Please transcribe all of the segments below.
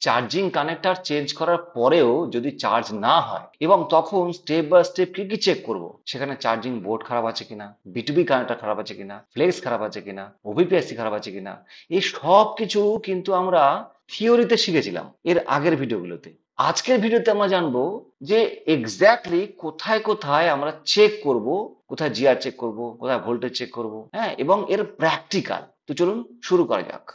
Charging connector change করার পরেও যদি চার্জ না হয় এবং তখন স্টেপ বাই স্টেপ কি কি চেক করব, সেখানে চার্জিং বোর্ড খারাপ আছে কিনা, বিটুবি কানেক্টর খারাপ আছে কিনা, ফ্লেক্স খারাপ আছে কিনা, ওভিপিএসসি খারাপ আছে কিনা, এই সব কিছু কিন্তু আমরা থিওরিতে শিখেছিলাম এর আগের ভিডিওগুলোতে। আজকের ভিডিওতে আমরা জানবো যে এক্স্যাক্টলি কোথায় কোথায় আমরা চেক করব, কোথায় জিআর চেক করব, কোথায় ভোল্টেজ চেক করব, হ্যাঁ, এবং এর প্র্যাকটিক্যাল। তো চলুন শুরু করা যাক।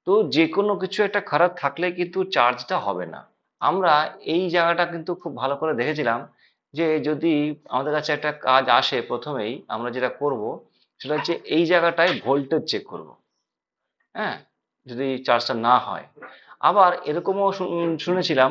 তো যে কোনো কিছু একটা খারাপ থাকলে কিন্তু চার্জটা হবে না। আমরা এই জায়গাটা কিন্তু খুব ভালো করে দেখেছিলাম যে যদি আমাদের কাছে একটা কাজ আসে, প্রথমেই আমরা যেটা করব সেটা হচ্ছে এই জায়গাটায় ভোল্টেজ চেক করব। হ্যাঁ, যদি চার্জটা না হয়। আবার এরকমও শুনেছিলাম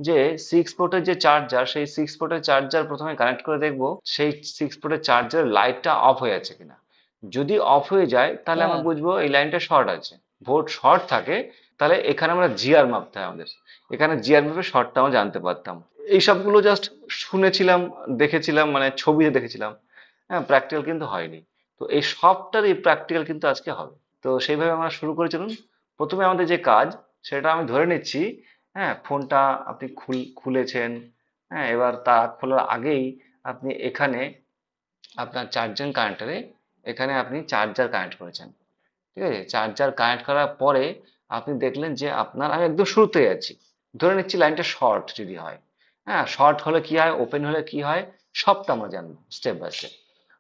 যে 6 ভোল্টের যে চার্জার, সেই 6 ভোল্টের চার্জার প্রথমে কানেক্ট করে দেখব সেই 6 ভোল্টের চার্জারের লাইটটা অফ হয়ে আছে কিনা। যদি অফ হয়ে যায় তাহলে আমরা বুঝবো এই লাইনটা শর্ট আছে। ভোল্ট শর্ট থাকে তাহলে এখানে আমরা জিআর মাপতে হয় আমাদের। এখানে জিআর মেপে শর্টটা আমরা জানতে পারতাম। এই সবগুলো জাস্ট শুনেছিলাম, দেখেছিলাম, মানে ছবিতে দেখেছিলাম। হ্যাঁ, প্র্যাকটিক্যাল কিন্তু হয়নি। তো এই সবটারই প্র্যাকটিক্যাল কিন্তু আজকে হবে। তো সেইভাবে আমরা শুরু করে চলুন। প্রথমে আমাদের যে কাজ সেটা আমি ধরে নিচ্ছি, হ্যাঁ, ফোনটা আপনি খুলেছেন। হ্যাঁ, এবার তা খোলার আগেই আপনি এখানে আপনার চার্জিং কানেক্টরে এখানে আপনি চার্জার কানেক্ট করেছেন। ঠিক আছে, চার্জার কানেক্ট করার পরে আপনি দেখলেন যে আপনার, আমি একদম শুরুতে যাচ্ছি, ধরে নিচ্ছি লাইনটা শর্ট যদি হয়। হ্যাঁ, শর্ট হলে কি হয়, ওপেন হলে কি হয়, সবটা আমরা জানবো স্টেপ বাই স্টেপ।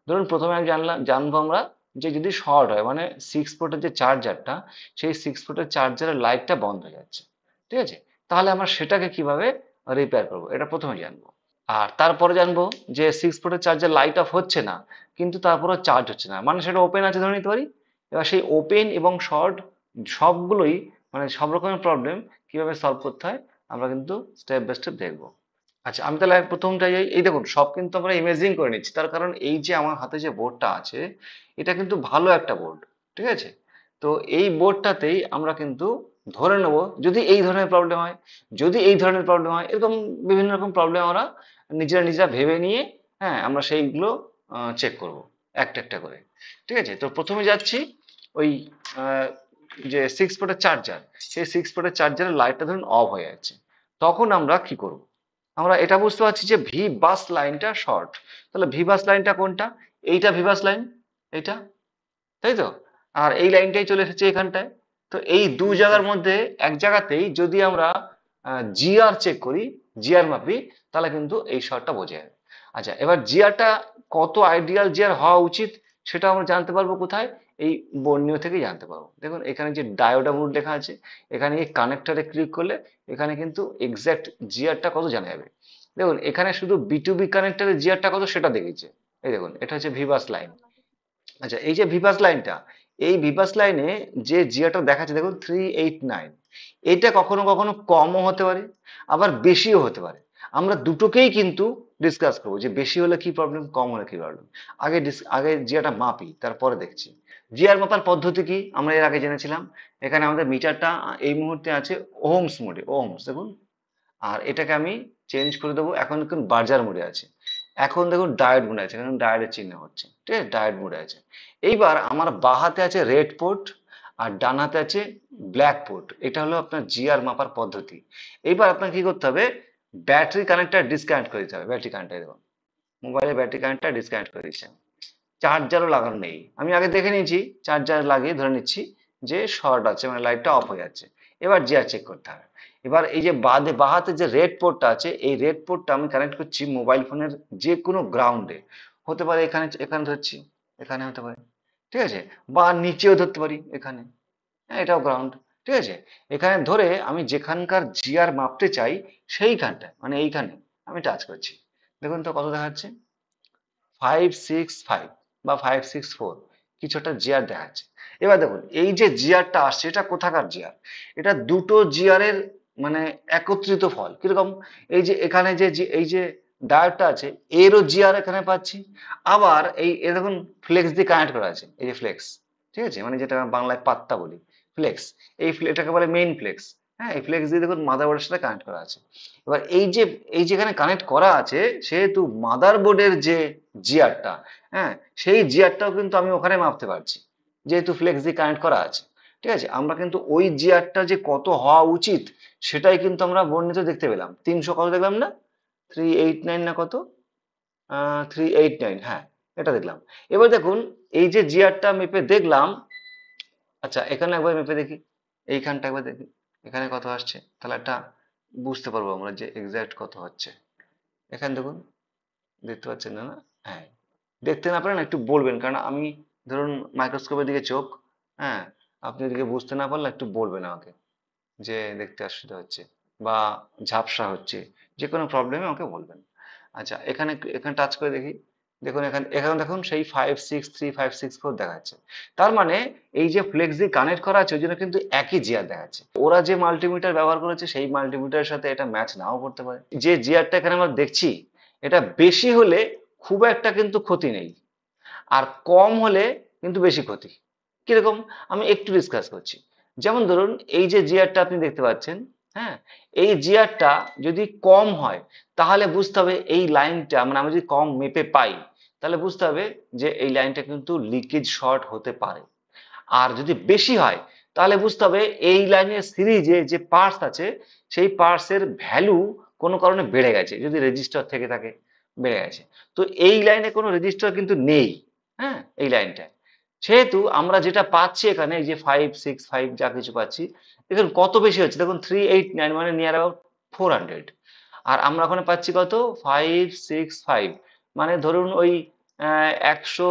ধরুন প্রথমে আমি জানবো আমরা যে যদি শর্ট হয় মানে 6 ভোল্টের যে চার্জারটা, সেই 6 ভোল্টের চার্জারের লাইটটা বন্ধ হয়ে যাচ্ছে। ঠিক আছে, তাহলে আমরা সেটাকে কিভাবে রিপেয়ার করবো এটা প্রথমে জানবো। আর তারপরে জানবো যে 6 ভোল্টের চার্জার লাইট অফ হচ্ছে না, কিন্তু তারপরেও চার্জ হচ্ছে না, মানে সেটা ওপেন আছে ধরে নিতে পারি। এবার সেই ওপেন এবং শর্ট সবগুলোই, মানে সব রকমের প্রবলেম কিভাবে সলভ করতে হয় আমরা কিন্তু স্টেপ বাই স্টেপ দেখবো। আচ্ছা, আমি তাহলে প্রথমটা এই দেখুন, সব কিন্তু আমরা ইমেজিং করে নিচ্ছি, তার কারণ এই যে আমার হাতে যে বোর্ডটা আছে এটা কিন্তু ভালো একটা বোর্ড। ঠিক আছে, তো এই বোর্ডটাতেই আমরা কিন্তু ধরে নেব যদি এই ধরনের প্রবলেম হয়, যদি এই ধরনের প্রবলেম হয়, এরকম বিভিন্ন রকম প্রবলেম আমরা নিজেরা নিজেরা ভেবে নিয়ে, হ্যাঁ, আমরা সেইগুলো চেক করব একটা একটা করে। ঠিক আছে, তো প্রথমে যাচ্ছি ওই আহ, যে 6 ভোল্টের চার্জার, সেই 6 ভোল্টের চার্জারের লাইটটা ধরুন অফ হয়ে যাচ্ছে। তখন আমরা কি করব, আমরা এটা বুঝতে পারছি যে ভি বাস লাইনটা শর্ট। তাহলে ভি বাস লাইনটা কোনটা, এইটা ভি বাস লাইন, এইটা, তাই তো। আর এই লাইনটাই চলে এসেছে এখানটায়। তো এই দু জায়গার মধ্যে এক জায়গাতেই যদি আমরা জিআর চেক করি, জিআর মাপি, তাহলে কিন্তু এই শর্টটা বোঝা যাবে। আচ্ছা, এবার জিআরটা কত আইডিয়াল জিআর হওয়া উচিত সেটা আমরা জানতে পারবো কোথায়, এই বর্ণীয় থেকেই জানতে পারবো। দেখুন এখানে যে ডায়োড মোড লেখা আছে, এখানে এই কানেক্টরে ক্লিক করলে এখানে কিন্তু এক্সাক্ট জিআরটা কত জানা যাবে। দেখুন এখানে শুধু বি কানেক্টরের জিআরটা কত সেটা দেখেছে। এই দেখুন এটা হচ্ছে ভিবাস লাইন। আচ্ছা, এই যে ভিপাস লাইনটা, এই ভিপাস লাইনে যে জিআটা দেখাচ্ছে দেখুন 389, এটা কখনো কখনো কমও হতে পারে আবার বেশিও হতে পারে। আমরা দুটোকেই কিন্তু ডিসকাস করবো যে বেশি হলে কি প্রবলেম, কম হলে কি প্রবলেম। আগে জিআটা মাপি, তারপরে দেখছি। জিআর মাপার পদ্ধতি কি আমরা এর আগে জেনেছিলাম। এখানে আমাদের মিটারটা এই মুহূর্তে আছে ওহমস মোডে, ওহমস দেখুন। আর এটাকে আমি চেঞ্জ করে দেবো, এখন দেখুন বার্জার মোডে আছে। এখন দেখুন ডায়োড মোডে আছে, এখন ডায়োডের চিহ্ন হচ্ছে। ঠিক আছে, ডায়োড মোডে আছে। এইবার আমার বাঁ হাতে আছে রেড পোর্ট আর ডান হাতে আছে ব্ল্যাক পোর্ট। এটা হলো আপনার জিআর মাপার পদ্ধতি। এইবার আপনার কি করতে হবে, ব্যাটারি কানেক্টর ডিসকানেক্ট করে দিতে হবে। ব্যাটারি কানেক্টর দেখুন, মোবাইলের ব্যাটারি কানেক্টর ডিসকানেক্ট করে দিচ্ছেন। চার্জারও লাগানো নেই, আমি আগে দেখে নিয়েছি। চার্জার লাগিয়ে ধরে নিচ্ছি যে শর্ট আছে, মানে লাইটটা অফ হয়ে যাচ্ছে। এবার জিআর চেক করতে হবে। এবার এই যে বাহাতে যে রেড পোর্টটা আছে, এই রেড পোর্টটা আমি কানেক্ট করছি মোবাইল ফোনের যে কোনো গ্রাউন্ডে। হতে পারে এখানে, এখানে ধরছি, এখানে হতে পারে। ঠিক আছে, বা নিচেও ধরতে পারি এখানে। হ্যাঁ, এটাও গ্রাউন্ড। ঠিক আছে, এখানে ধরে আমি যেখানকার জিআর মাপতে চাই সেইখানটা, মানে এইখানে আমি টাচ করছি। দেখুন তো কত দেখাচ্ছে, 565 বা 564 কিছু একটা জিআর দেখাচ্ছে। এবার দেখুন এই যে জিআরটা আসছে এটা কোথাকার জিআর, এটা দুটো জিআরের মানে একত্রিত ফল। কিরকম, এই যে এখানে এই যে ডায়োডটা আছে এরও জিআর এখানে পাচ্ছি। আবার এই দেখুন ফ্লেক্স দিয়ে কানেক্ট করা আছে, এই যে ফ্লেক্স। ঠিক আছে, মানে যেটা বাংলায় পাত্তা বলি, ফ্লেক্স। এটাকে বলে মেইন ফ্লেক্স। হ্যাঁ, এই ফ্লেক্স দিয়ে দেখুন মাদারবোর্ডের সাথে কানেক্ট করা আছে। এবার এই যেখানে কানেক্ট করা আছে সেহেতু মাদারবোর্ডের যে জিআরটা, হ্যাঁ, সেই জিআরটাও কিন্তু আমি ওখানে মাপতে পারছি, যেহেতু ফ্লেক্স দিয়ে কানেক্ট করা আছে। ঠিক আছে, আমরা কিন্তু ওই জিআরটা যে কত হওয়া উচিত সেটাই কিন্তু আমরা বর্ণিত দেখতে পেলাম। 300 কত দেখলাম না, 389 না কত, 389, হ্যাঁ, এটা দেখলাম। এবার দেখুন এই যে জিআরটা মেপে দেখলাম, আচ্ছা এখানে একবার মেপে দেখি, এইখানটা একবার দেখি এখানে কত আসছে, তাহলে একটা বুঝতে পারবো আমরা যে এক্সাক্ট কত হচ্ছে। এখানে দেখুন, দেখতে পাচ্ছেন না? না, হ্যাঁ, দেখতে না পারেন একটু বলবেন, কারণ আমি ধরুন মাইক্রোস্কোপের দিকে চোখ, হ্যাঁ, আপনি এদিকে বুঝতে না পারলে একটু বলবেন আমাকে যে দেখতে অসুবিধা হচ্ছে বা ঝাপসা হচ্ছে, যে কোনো প্রবলেমে আমাকে বলবেন। আচ্ছা এখানে এখানে টাচ করে দেখি, দেখুন এখানে এখানে দেখুন সেই 563 564 দেখাচ্ছে। তার মানে এই যে ফ্লেক্স দিয়ে কানেক্ট করা আছে ওই জন্য কিন্তু একই জিআর দেখাচ্ছে। ওরা যে মাল্টিমিটার ব্যবহার করেছে সেই মাল্টিমিটারের সাথে এটা ম্যাচ নাও করতে পারে। যে জিআরটা এখানে আমরা দেখছি এটা বেশি হলে খুব একটা কিন্তু ক্ষতি নেই, আর কম হলে কিন্তু বেশি ক্ষতি। কিরকম, আমি একটু ডিসকাস করছি। যেমন ধরুন এই যে জিআরটা আপনি দেখতে পাচ্ছেন, হ্যাঁ, এই জিআরটা যদি কম হয় তাহলে বুঝতে হবে এই লাইনটা, মানে আমি যদি কম মেপে পাই তাহলে বুঝতে হবে যে এই লাইনটা কিন্তু লিকেজ শর্ট হতে পারে। আর যদি বেশি হয় তাহলে বুঝতে হবে এই লাইনের সিরিজে যে পার্টস আছে সেই পার্টস এর ভ্যালু কোনো কারণে বেড়ে গেছে, যদি রেজিস্টার থেকে থাকে বেড়ে গেছে। তো এই লাইনে কোনো রেজিস্টার কিন্তু নেই, হ্যাঁ, এই লাইনটায়। সেহেতু আমরা যেটা পাচ্ছি এখানে এই যে 565 যা কিছু পাচ্ছি, দেখুন কত বেশি হচ্ছে, দেখুন 389 মানে নিয়ার অ্যাবাউট 400। আর আমরা ওখানে পাচ্ছি কত, 565, মানে ধরুন ওই 100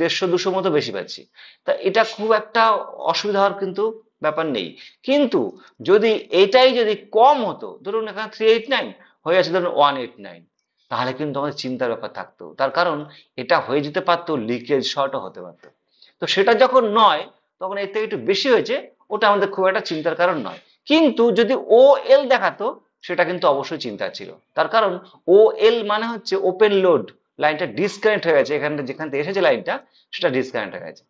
150 200 মতো বেশি পাচ্ছি। তা এটা খুব একটা অসুবিধা হওয়ার কিন্তু ব্যাপার নেই। কিন্তু যদি এটাই যদি কম হতো, ধরুন এখানে 389 হয়ে আছে ধরুন 189, তাহলে কিন্তু আমাদের চিন্তার ব্যাপার থাকতো। তার কারণ এটা হয়ে যেতে পারতো লিকেজ শর্টও হতে পারতো। তো সেটা যখন নয়, তখন এর থেকে একটু বেশি হয়েছে, ওটা আমাদের খুব একটা চিন্তার কারণ নয়। কিন্তু যদি ও এল দেখাতো সেটা কিন্তু অবশ্যই চিন্তার ছিল। তার কারণ ও এল মানে হচ্ছে ওপেন লোড, লাইনটা ডিসকানেক্ট হয়ে গেছে, এখানটা যেখান থেকে এসেছে লাইনটা সেটা ডিসকানেক্ট হয়ে গেছে।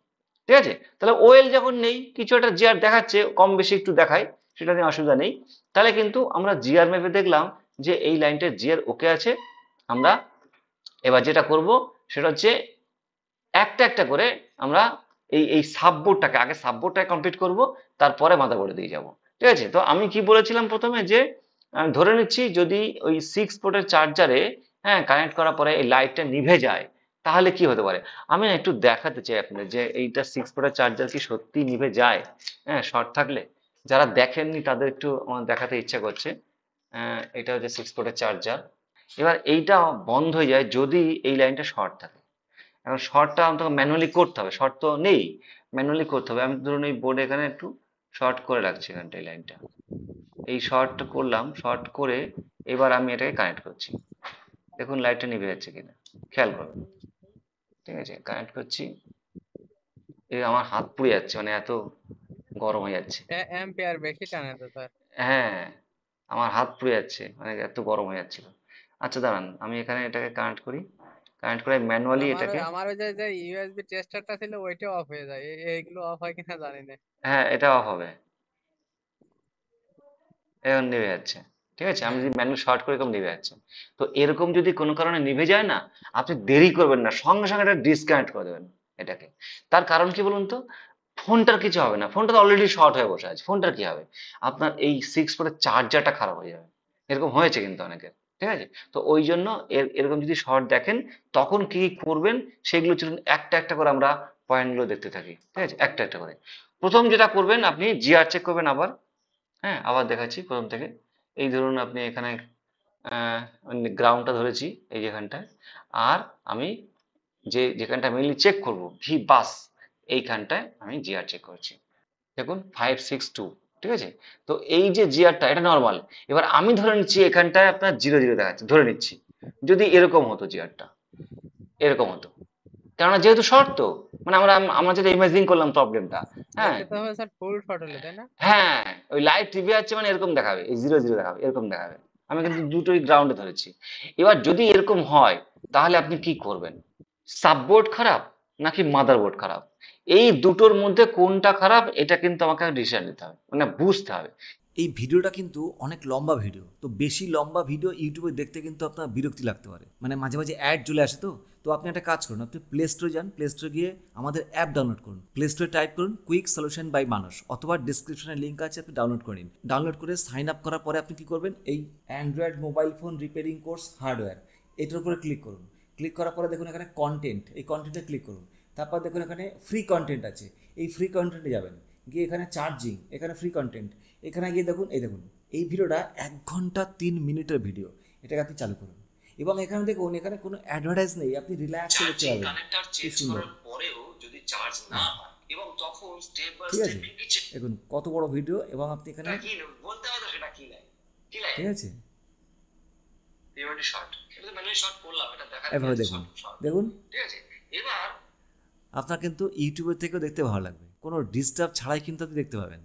ঠিক আছে, তাহলে ওএল যখন নেই, কিছু একটা জিআর দেখাচ্ছে, কম বেশি একটু দেখায়, সেটা নিয়ে অসুবিধা নেই। তাহলে কিন্তু আমরা জিআর মেপে দেখলাম যে এই লাইনটার জিআর ওকে আছে। আমরা এবার যেটা করব সেটা হচ্ছে একটা একটা করে আমরা এই সাববোর্ডটাকে আগে সাববোর্ডটাকে কমপ্লিট করব, তারপরে মাদারবোর্ডে দিয়ে যাব। ঠিক আছে, তো আমি কি বলেছিলাম প্রথমে যে ধরে নিচ্ছি যদি ওই 6 পোর্টের চার্জারে, হ্যাঁ, কানেক্ট করার পরে এই লাইটটা নিভে যায় তাহলে কি হতে পারে। আমি না একটু দেখাতে চাই আপনাদের যে এইটা 6 পোর্টের চার্জার কি সত্যি নিভে যায়, হ্যাঁ, শর্ট থাকলে। যারা দেখেননি তাদের একটু আমার দেখাতে ইচ্ছা করছে। এটা হচ্ছে 6 পোর্টের চার্জার। এবার এইটা বন্ধ হয়ে যায় যদি এই লাইনটা শর্ট থাকে। এখন শর্টটা আমাকে ম্যানুয়ালি করতে হবে, শর্ট তো নেই, ম্যানুয়ালি করতে হবে। আমি ধরুন এই বোর্ডে এখানে একটু শর্ট করে রাখছি এখানটা, এই লাইনটা, এই শর্ট করলাম, শর্ট করে এবার আমি এটাকে কানেক্ট করছি। দেখুন লাইটটা নিভে যাচ্ছে কিনা, খেয়াল করুন। ঠিক আছে, কানেক্ট করছি, এই আমার হাত পুড়ে যাচ্ছে, মানে এত গরম হয়ে যাচ্ছে। অ্যাম্পিয়ার বেশি টানে তো স্যার। হ্যাঁ, আমার হাত পুড়ে যাচ্ছে, মানে এত গরম হয়ে যাচ্ছিল। আচ্ছা দাঁড়ান, আমি এখানে এটাকে কানেক্ট করি, কানেক্ট করে ম্যানুয়ালি এটাকে, আমার ওই যে ইউএসবি টেস্টারটা ছিল ওইটাও অফ হয়ে যায়, এইগুলো অফ হয় কিনা জানি না। হ্যাঁ এটা অফ হবে, এখন নিভে যাচ্ছে। ঠিক আছে, আমি হ্যাঁ। যদি ম্যানুয়াল শর্ট করে এরকম নিভে যাচ্ছে। তো এরকম যদি কোনো কারণে নিভে যায় না, আপনি দেরি করবেন না, সঙ্গে সঙ্গে এটা ডিসকানেক্ট করে দেবেন এটাকে। তার কারণ কি বলুন তো, ফোনটার কিছু হবে না, ফোনটা তো অলরেডি শর্ট হয়ে বসে আছে, ফোনটার কি হবে, আপনার এই 6 ফোনের চার্জারটা খারাপ হয়ে যাবে। এরকম হয়েছে কিন্তু অনেকের। ঠিক আছে, তো ওই জন্য এরকম যদি শর্ট দেখেন তখন কি কি করবেন সেগুলো চলুন একটা একটা করে আমরা পয়েন্টগুলো দেখতে থাকি। ঠিক আছে, একটা একটা করে। প্রথম যেটা করবেন আপনি জিআর চেক করবেন আবার। হ্যাঁ, আবার দেখাচ্ছি প্রথম থেকে। এই ধরুন আপনি এখানে গ্রাউন্ডটা ধরেছি এই যেখানটায়, আর আমি যেখানটা মেইনলি চেক করব ভি বাস, এইখানটায় আমি জিআর চেক করছি। দেখুন 562। ঠিক আছে, তো এই যে জিআরটা এটা নর্মাল। এবার আমি ধরে নিচ্ছি এখানটায় আপনার 0 0 দেখাচ্ছে, ধরে নিচ্ছি। যদি এরকম হতো জিআরটা, এরকম হতো, কেননা যেহেতু শর্ট তো, মানে আমরা আমরা যেটা ইমাজিন করলাম প্রবলেমটা। হ্যাঁ, এটা তো হবে স্যার ফুল শর্ট হলে, তাই না? হ্যাঁ, ওই লাইট টিভি আছে মানে এরকম দেখাবে, এই 0 0 দেখাবে, এরকম দেখাবে। আমি কিন্তু দুটোই গ্রাউন্ডে ধরেছি। এবার যদি এরকম হয় তাহলে আপনি কি করবেন, সাববোর্ড খারাপ নাকি মাদারবোর্ড খারাপ, এই দুটোর মধ্যে কোনটা খারাপ এটা কিন্তু আমাকে ডিসিশন নিতে হবে, মানে বুঝতে হবে। এই ভিডিওটা কিন্তু অনেক লম্বা ভিডিও, তো বেশি লম্বা ভিডিও ইউটিউবে দেখতে কিন্তু আপনার বিরক্তি লাগতে পারে, মানে মাঝে মাঝে অ্যাড চলে আসে। তো আপনি একটা কাজ করুন, আপনি প্লে স্টোরে যান, প্লে স্টোরে গিয়ে আমাদের অ্যাপ ডাউনলোড করুন, প্লে স্টোরে টাইপ করুন কুইক সলিউশন বাই মানস, অথবা ডিসক্রিপশনে লিঙ্ক আছে, আপনি ডাউনলোড করে নিন। ডাউনলোড করে সাইন আপ করার পরে আপনি কী করবেন, এই Android mobile phone repairing course hardware এটার উপরে ক্লিক করুন। ক্লিক করার পরে দেখুন এখানে কন্টেন্ট, এই কন্টেন্টে ক্লিক করুন। তারপর দেখুন এখানে ফ্রি কন্টেন্ট আছে, এই ফ্রি কন্টেন্টে যাবেন, গিয়ে এখানে চার্জিং, এখানে ফ্রি কন্টেন্ট, এখানে গিয়ে দেখুন এই ভিডিওটা 1 ঘন্টা 3 মিনিটের ভিডিও, এটাকে আপনি চালু করুন। এবং এখানে দেখুন এখানে কোনো অ্যাডভার্টাইজ নেই, আপনি রিল্যাক্সে দেখতে চার্জিং পাবেন। কানেক্টর কি চেঞ্জ সুন্দর, করার পরেও যদি চার্জ না হয় এবং তখন স্টেপ বাই ঠিক আছে? স্টেপ নিচে দেখুন কত বড় ভিডিও, এবং আপনি এখানে, কি বলতে হবে তো সেটা কি নাই কি নাই ঠিক আছে, পিওরিটি শর্ট, এটা তো ম্যানুয়ালি শর্ট করলাম, এটা দেখা এভাবে দেখুন, দেখুন ঠিক আছে। এবার আপনার কিন্তু ইউটিউবের থেকেও দেখতে ভালো লাগবে, কোনো ডিস্টার্ব ছাড়াই কিন্তু আপনি দেখতে পাবেন।